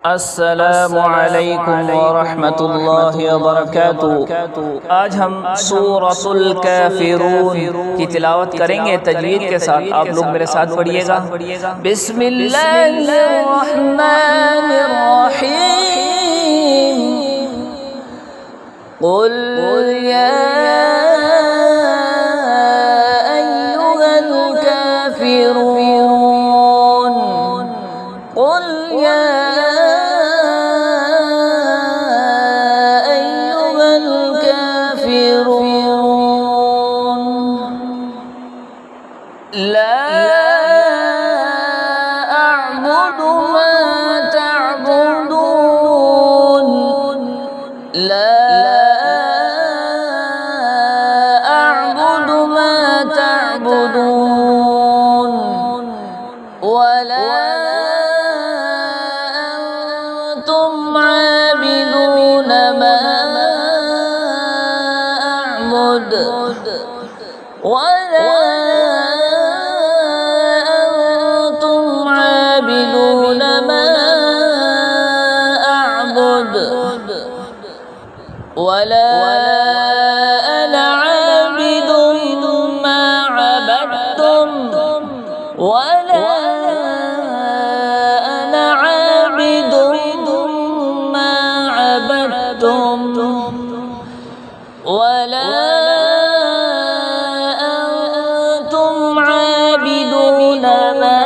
अस्सलामुअलैकुम वरहमतुल्लाहि वबरकातुहू। आज हम सूरतुल काफिरून की तिलावत करेंगे तजवीद के साथ। आप लोग मेरे साथ पढ़िएगा। बिस्मिल्लाहिर्रहमानिर्रहीम। क़ुल या अय्युहल काफिरून। क़ुल या لا أعبد ما تعبدون لا أعبد ما تعبدون ولا أنتم عابدون ما أعبد ولا عابدون ما أعبد ولا أنا عابد ما عبدتم ولا أنا عابد ما عبدتم ولا أنتم عابدون ما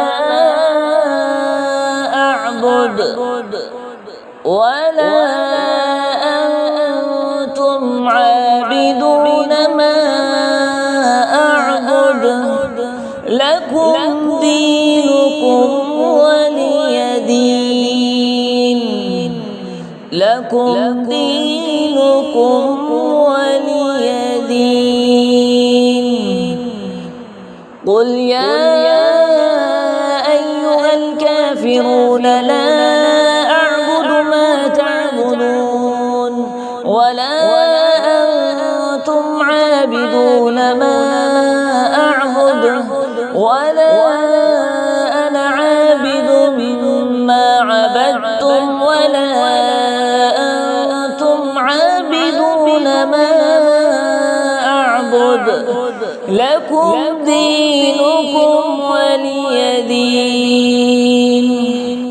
ولا أنتم عابدون ما أعبد لكم دينكم ولي دين لكم دينكم ولي دين. قل يا أيها الكافرون لا ولا أنتم عابدون ما أعبد ولا أنا عابد ما عبدتم ولا أنتم عابدون ما أعبد لكم دينكم ولي دين.